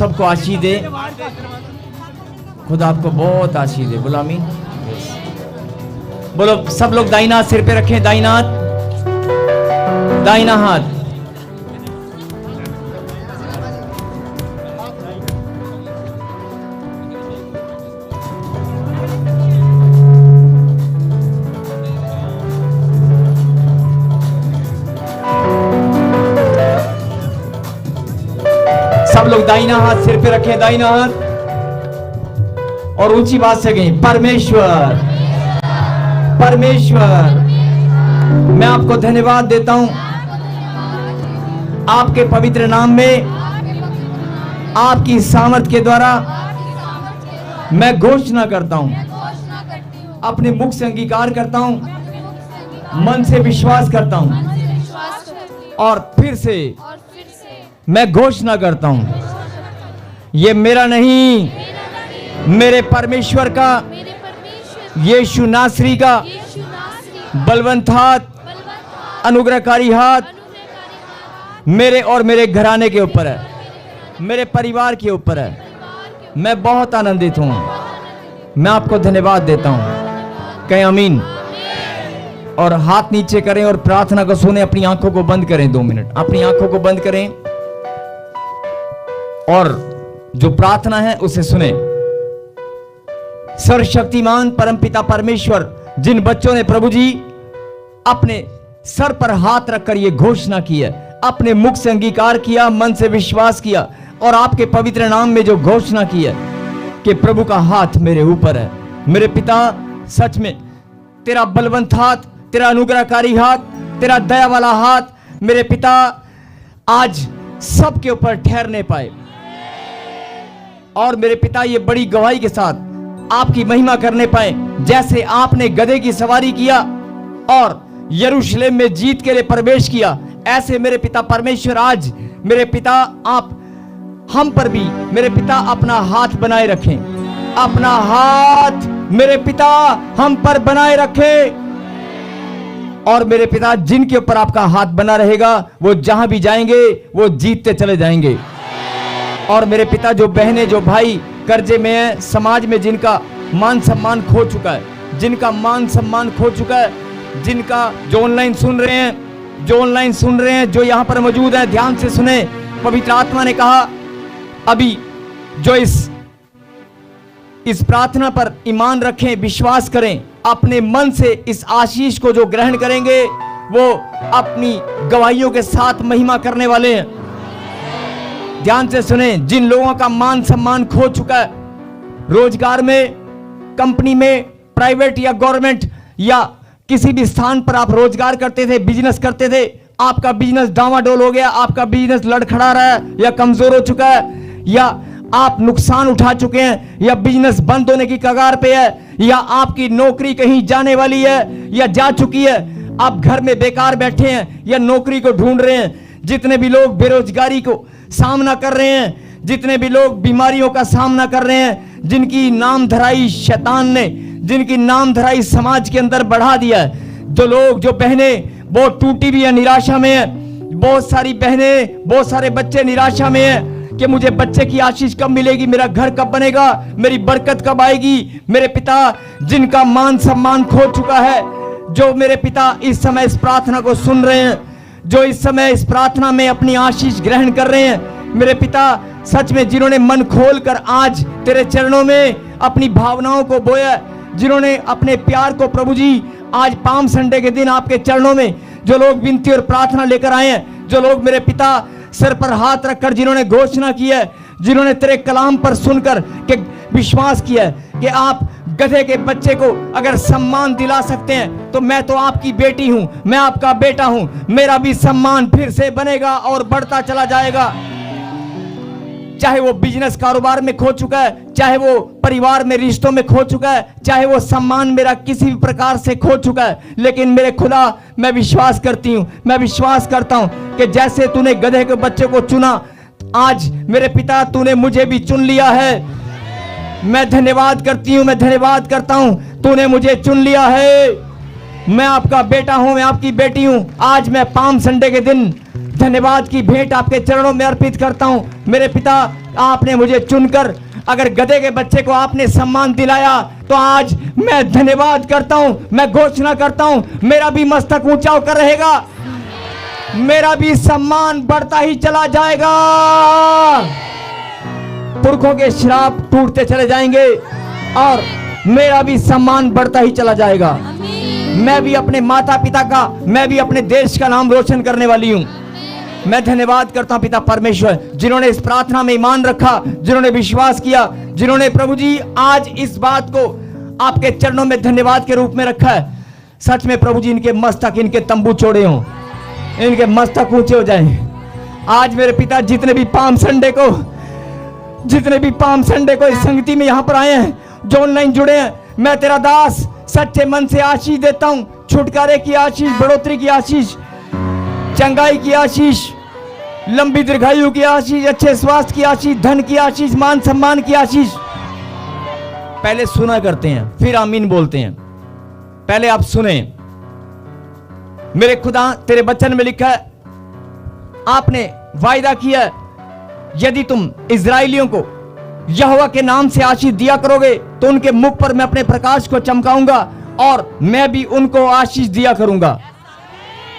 सबको आशीष दे, खुदा आपको बहुत आशीष दे। बोलो आमीन। बोलो सब लोग दाहिना हाथ सिर पे रखें, दाहिना हाथ, दाहिना हाथ। सब लोग दाहिना हाथ सिर पे रखें, दाहिना हाथ, और ऊंची बात से कहें, परमेश्वर, परमेश्वर, मैं आपको धन्यवाद देता हूं आपके पवित्र नाम में, आपकी सामर्थ के द्वारा मैं घोषणा करता हूं, अपने मुख से अंगीकार करता हूं, मन से विश्वास करता हूं, और फिर से मैं घोषणा करता हूं, ये मेरा नहीं, मेरे परमेश्वर का, यीशु नासरी का बलवंत हाथ, अनुग्रहकारी हाथ मेरे और मेरे घराने के ऊपर है, मेरे परिवार के ऊपर है। मैं बहुत आनंदित हूं, मैं आपको धन्यवाद देता हूं। कहें आमीन, और हाथ नीचे करें और प्रार्थना को सुने। अपनी आंखों को बंद करें, 2 मिनट अपनी आंखों को बंद करें और जो प्रार्थना है उसे सुने। सर्वशक्तिमान परमपिता परमेश्वर, जिन बच्चों ने प्रभु जी अपने सर पर हाथ रखकर यह घोषणा की है, अपने मुख से अंगीकार किया, मन से विश्वास किया, और आपके पवित्र नाम में जो घोषणा की है कि प्रभु का हाथ मेरे ऊपर है। मेरे पिता, सच में तेरा बलवंत हाथ, तेरा अनुग्रहकारी हाथ, तेरा दया वाला हाथ मेरे पिता आज सबके ऊपर ठहरने पाए, और मेरे पिता ये बड़ी गवाही के साथ आपकी महिमा करने पाए। जैसे आपने गधे की सवारी किया और यरूशलेम में जीत के लिए प्रवेश किया, ऐसे मेरे पिता परमेश्वर आज मेरे पिता आप हम पर भी मेरे पिता अपना हाथ बनाए रखें, अपना हाथ मेरे पिता हम पर बनाए रखें। और मेरे पिता जिनके ऊपर आपका हाथ बना रहेगा वो जहां भी जाएंगे वो जीतते चले जाएंगे। और मेरे पिता जो बहनें जो भाई कर्जे में हैं, समाज में जिनका मान सम्मान खो चुका है, जिनका मान सम्मान खो चुका है, जिनका जो ऑनलाइन सुन रहे हैं, जो ऑनलाइन सुन रहे हैं, जो यहाँ पर मौजूद है, ध्यान से सुने। पवित्र आत्मा ने कहा अभी जो इस प्रार्थना पर ईमान रखें, विश्वास करें, अपने मन से इस आशीष को जो ग्रहण करेंगे वो अपनी गवाहियों के साथ महिमा करने वाले हैं। ध्यान से सुने, जिन लोगों का मान सम्मान खो चुका है, रोजगार में, कंपनी में, प्राइवेट या गवर्नमेंट या किसी भी स्थान पर आप रोजगार करते थे, बिजनेस करते थे, आपका बिजनेस डावाडोल हो गया, आपका बिजनेस लड़खड़ा रहा है या कमजोर हो चुका है, या आप नुकसान उठा चुके हैं, या बिजनेस बंद होने की कगार पे है, या आपकी नौकरी कहीं जाने वाली है या जा चुकी है, आप घर में बेकार बैठे हैं या नौकरी को ढूंढ रहे हैं। जितने भी लोग बेरोजगारी को सामना कर रहे हैं, जितने भी लोग बीमारियों का सामना कर रहे हैं, जिनकी नाम धराई शैतान ने, जिनकी नाम धराई समाज के अंदर बढ़ा दिया है, जो लोग, जो बहनें बहुत टूटी भी है, निराशा में है, बहुत सारी बहनें, बहुत सारे बच्चे निराशा में है कि मुझे बच्चे की आशीष कब मिलेगी, मेरा घर कब बनेगा, मेरी बरकत कब आएगी। मेरे पिता जिनका मान सम्मान खो चुका है, जो मेरे पिता इस समय इस प्रार्थना को सुन रहे हैं, जो इस समय इस प्रार्थना में अपनी आशीष ग्रहण कर रहे हैं, मेरे पिता सच में जिन्होंने मन खोलकर आज तेरे चरणों में अपनी भावनाओं को बोया, जिन्होंने अपने प्यार को प्रभु जी आज पाम संडे के दिन आपके चरणों में जो लोग विनती और प्रार्थना लेकर आए हैं, जो लोग मेरे पिता सर पर हाथ रखकर जिन्होंने घोषणा की है, जिन्होंने तेरे कलाम पर सुनकर के विश्वास किया है कि आप गधे के बच्चे को अगर सम्मान दिला सकते हैं तो मैं तो आपकी बेटी हूं, मैं आपका बेटा हूं, मेरा भी सम्मान फिर से बनेगा और बढ़ता चला जाएगा। चाहे वो बिजनेस कारोबार में खो चुका है, चाहे वो परिवार में रिश्तों में खो चुका है, चाहे वो सम्मान मेरा किसी भी प्रकार से खो चुका है, लेकिन मेरे खुदा मैं विश्वास करती हूँ, मैं विश्वास करता हूँ कि जैसे तूने गधे के बच्चे को चुना, आज मेरे पिता तूने मुझे भी चुन लिया है। मैं धन्यवाद करती हूँ, मैं धन्यवाद करता हूँ, तूने मुझे चुन लिया है। मैं आपका बेटा हूँ, मैं आपकी बेटी हूँ। आज मैं पाम संडे के दिन धन्यवाद की भेंट आपके चरणों में अर्पित करता हूं। मेरे पिता आपने मुझे चुनकर अगर गधे के बच्चे को आपने सम्मान दिलाया, तो आज मैं धन्यवाद करता हूं। मैं घोषणा करता हूं, मेरा भी मस्तक ऊंचा होकर रहेगा, मेरा भी सम्मान बढ़ता ही चला जाएगा। पुरखों के श्राप टूटते चले जाएंगे और मेरा भी सम्मान बढ़ता ही चला जाएगा। मैं भी अपने माता पिता का, मैं भी अपने देश का नाम रोशन करने वाली हूं। मैं धन्यवाद करता हूं पिता परमेश्वर, जिन्होंने इस प्रार्थना में ईमान रखा, जिन्होंने विश्वास किया, जिन्होंने प्रभु जी आज इस बात को आपके चरणों में धन्यवाद के रूप में रखा है। सच में प्रभु जी, इनके मस्तक, इनके तंबू चौड़े हों, इनके मस्तक ऊंचे हो जाएं। आज मेरे पिता जितने भी पाम संडे को इस संगति में यहां पर आए हैं, जो ऑनलाइन जुड़े हैं, मैं तेरा दास सच्चे मन से आशीष देता हूं। छुटकारे की आशीष, बढ़ोतरी की आशीष, चंगाई की आशीष, लंबी दीर्घायु की आशीष, अच्छे स्वास्थ्य की आशीष, धन की आशीष, मान सम्मान की आशीष। पहले सुना करते हैं, फिर आमीन बोलते हैं। पहले आप सुने। मेरे खुदा, तेरे वचन में लिखा है, आपने वायदा किया है, यदि तुम इजराइलियों को यहोवा के नाम से आशीष दिया करोगे, तो उनके मुख पर मैं अपने प्रकाश को चमकाऊंगा और मैं भी उनको आशीष दिया करूंगा।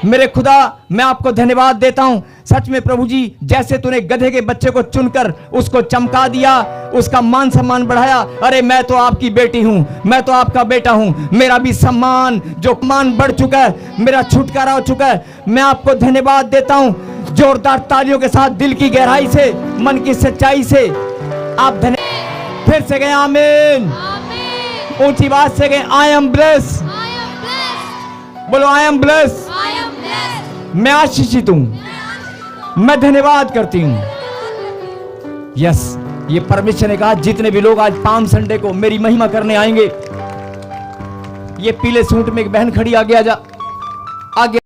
मेरे खुदा, मैं आपको धन्यवाद देता हूं। सच में प्रभु जी, जैसे तूने गधे के बच्चे को चुनकर उसको चमका दिया, उसका मान सम्मान बढ़ाया। अरे मैं तो आपकी बेटी हूं, मैं तो आपका बेटा हूं, मेरा भी सम्मान, जो मान बढ़ चुका है, मेरा छुटकारा हो चुका है। मैं आपको धन्यवाद देता हूं। जोरदार तालियों के साथ, दिल की गहराई से, मन की सच्चाई से आप धन्यवाद। फिर से गए आमीन, ऊंची बात से गए आई एम ब्लेस। बोलो आई एम ब्लेस। मैं आशीषित हूं, मैं धन्यवाद करती हूं। यस, ये परमेश्वर ने कहा, जितने भी लोग आज पाम संडे को मेरी महिमा करने आएंगे। ये पीले सूट में एक बहन खड़ी, आगे